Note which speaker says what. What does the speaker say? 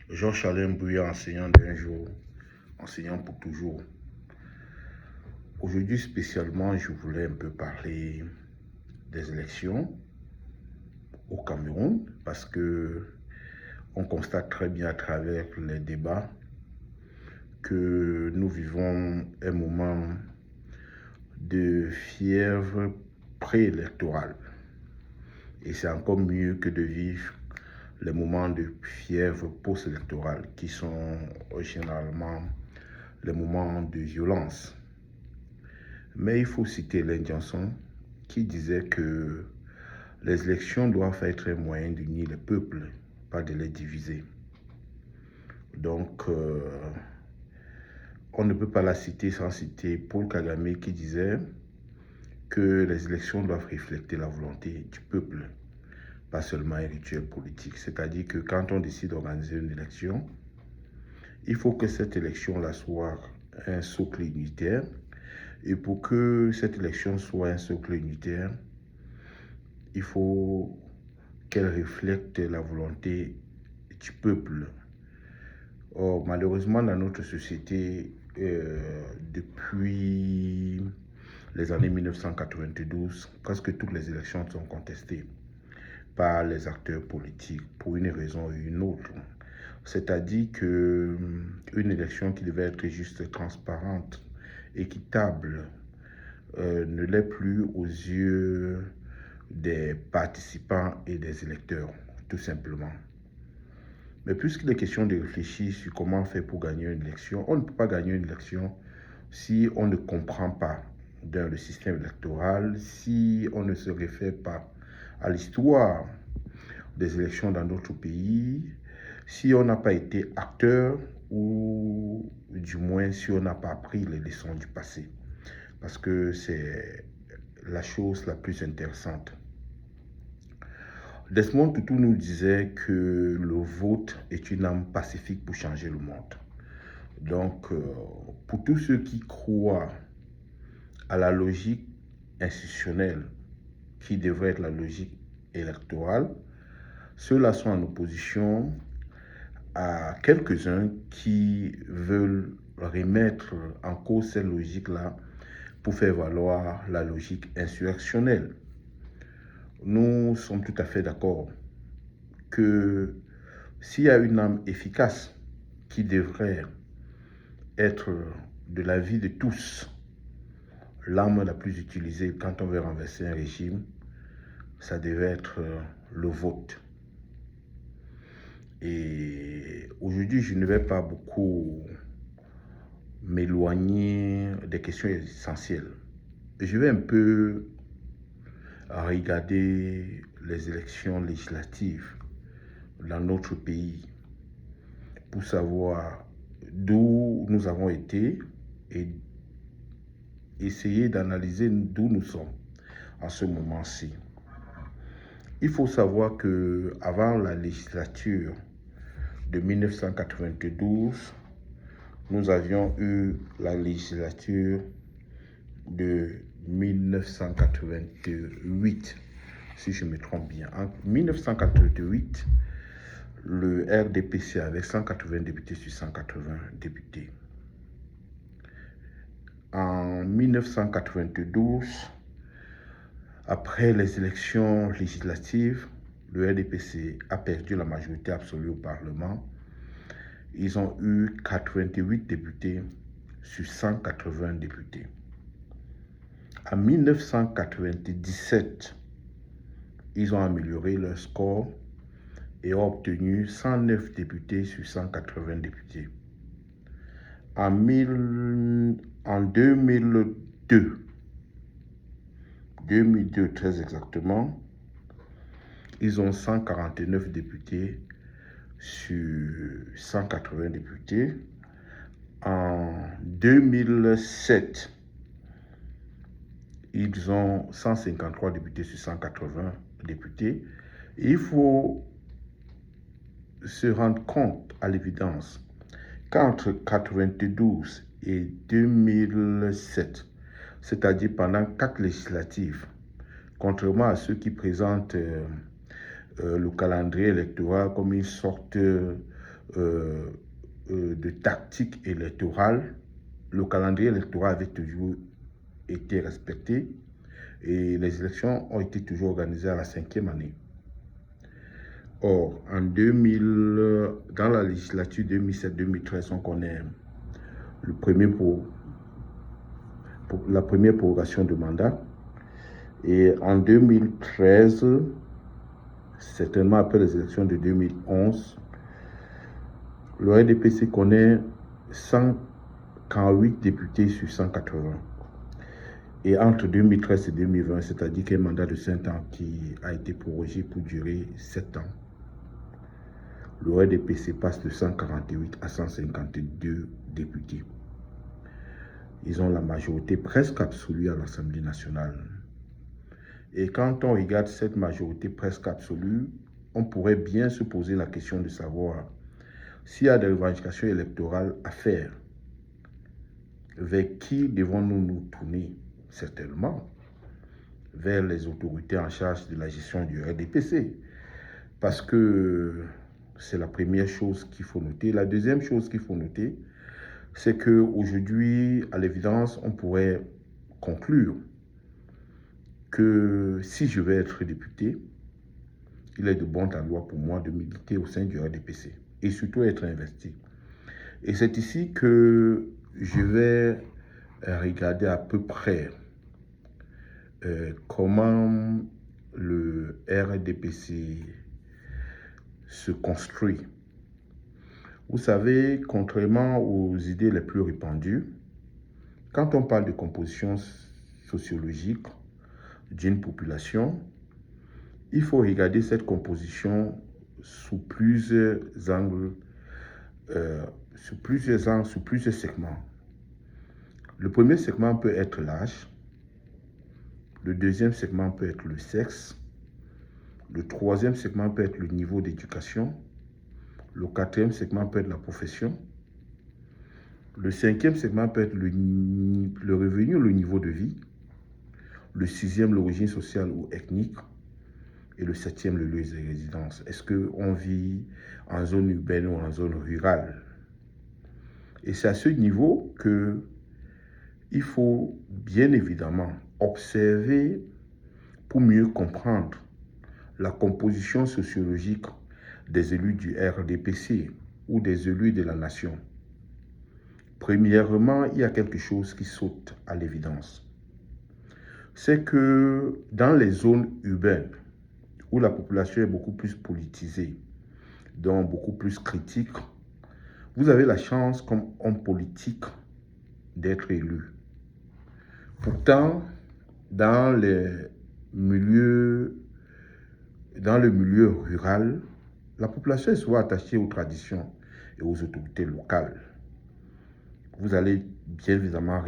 Speaker 1: Georges Alain Bouya, enseignant d'un jour, enseignant pour toujours. Aujourd'hui spécialement, je voulais un peu parler des élections au Cameroun parce que on constate très bien à travers les débats que nous vivons un moment de fièvre préélectorale. Et c'est encore mieux que de vivre les moments de fièvre post-électorale qui sont généralement les moments de violence. Mais il faut citer Len Johnson qui disait que les élections doivent être un moyen d'unir les peuples, pas de les diviser. Donc, on ne peut pas la citer sans citer Paul Kagame qui disait que les élections doivent refléter la volonté du peuple, pas seulement un rituel politique. C'est-à-dire que quand on décide d'organiser une élection, il faut que cette élection-là soit un socle unitaire. Et pour que cette élection soit un socle unitaire, il faut qu'elle reflète la volonté du peuple. Or, malheureusement, dans notre société, depuis les années 1992, presque toutes les élections sont contestées par les acteurs politiques pour une raison ou une autre. C'est-à-dire qu'une élection qui devait être juste transparente, équitable, ne l'est plus aux yeux des participants et des électeurs, tout simplement. Mais puisqu'il est question de réfléchir sur comment faire pour gagner une élection, on ne peut pas gagner une élection si on ne comprend pas le système électoral, si on ne se réfère pas à l'histoire des élections dans d'autres pays, si on n'a pas été acteur ou du moins si on n'a pas appris les leçons du passé. Parce que c'est la chose la plus intéressante. Desmond Tutu nous disait que le vote est une arme pacifique pour changer le monde. Donc, pour tous ceux qui croient à la logique institutionnelle qui devrait être la logique électorale, ceux-là sont en opposition à quelques-uns qui veulent remettre en cause cette logique-là pour faire valoir la logique insurrectionnelle. Nous sommes tout à fait d'accord que s'il y a une arme efficace qui devrait être de la vie de tous, l'arme la plus utilisée quand on veut renverser un régime, ça devait être le vote. Et aujourd'hui, je ne vais pas beaucoup m'éloigner des questions essentielles. Je vais un peu regarder les élections législatives dans notre pays pour savoir d'où nous avons été et essayer d'analyser d'où nous sommes en ce moment-ci. Il faut savoir que avant la législature de 1992, nous avions eu la législature de 1988, si je me trompe bien. En 1988, le RDPC avait 180 députés sur 180 députés. En 1992, après les élections législatives, le RDPC a perdu la majorité absolue au Parlement. Ils ont eu 88 députés sur 180 députés. En 1997, ils ont amélioré leur score et ont obtenu 109 députés sur 180 députés. En 2002 très exactement, ils ont 149 députés sur 180 députés. En 2007, ils ont 153 députés sur 180 députés. Et il faut se rendre compte à l'évidence qu'entre 1992 et 2007, c'est-à-dire pendant 4 législatives, contrairement à ceux qui présentent le calendrier électoral comme une sorte de tactique électorale, le calendrier électoral avait toujours été respecté et les élections ont été toujours organisées à la 5e année. Or, dans la législature 2007-2013, on connaît la première prorogation de mandat. Et en 2013, certainement après les élections de 2011, le RDPC connaît 148 députés sur 180. Et entre 2013 et 2020, c'est-à-dire qu'un mandat de 5 ans qui a été prorogé pour durer 7 ans, le RDPC passe de 148 à 152 députés. Ils ont la majorité presque absolue à l'Assemblée nationale. Et quand on regarde cette majorité presque absolue, on pourrait bien se poser la question de savoir s'il y a des revendications électorales à faire. Vers qui devons-nous nous tourner? Certainement vers les autorités en charge de la gestion du RDPC. Parce que c'est la première chose qu'il faut noter. La deuxième chose qu'il faut noter, c'est qu'aujourd'hui, à l'évidence, on pourrait conclure que si je vais être député, il est de bon aloi pour moi de militer au sein du RDPC et surtout être investi. Et c'est ici que je vais regarder à peu près comment le RDPC se construit. Vous savez, contrairement aux idées les plus répandues, quand on parle de composition sociologique d'une population, il faut regarder cette composition sous plusieurs angles, sous plusieurs segments. Le premier segment peut être l'âge, le deuxième segment peut être le sexe, le troisième segment peut être le niveau d'éducation, le quatrième segment peut être la profession, le cinquième segment peut être le revenu, le niveau de vie, le sixième, l'origine sociale ou ethnique, et le septième, le lieu de résidence. Est-ce qu'on vit en zone urbaine ou en zone rurale? Et c'est à ce niveau qu'il faut bien évidemment observer pour mieux comprendre la composition sociologique des élus du RDPC ou des élus de la nation. Premièrement, il y a quelque chose qui saute à l'évidence. C'est que dans les zones urbaines, où la population est beaucoup plus politisée, donc beaucoup plus critique, vous avez la chance, comme homme politique, d'être élu. Pourtant, dans le milieu rural, la population est souvent attachée aux traditions et aux autorités locales. Vous allez bien évidemment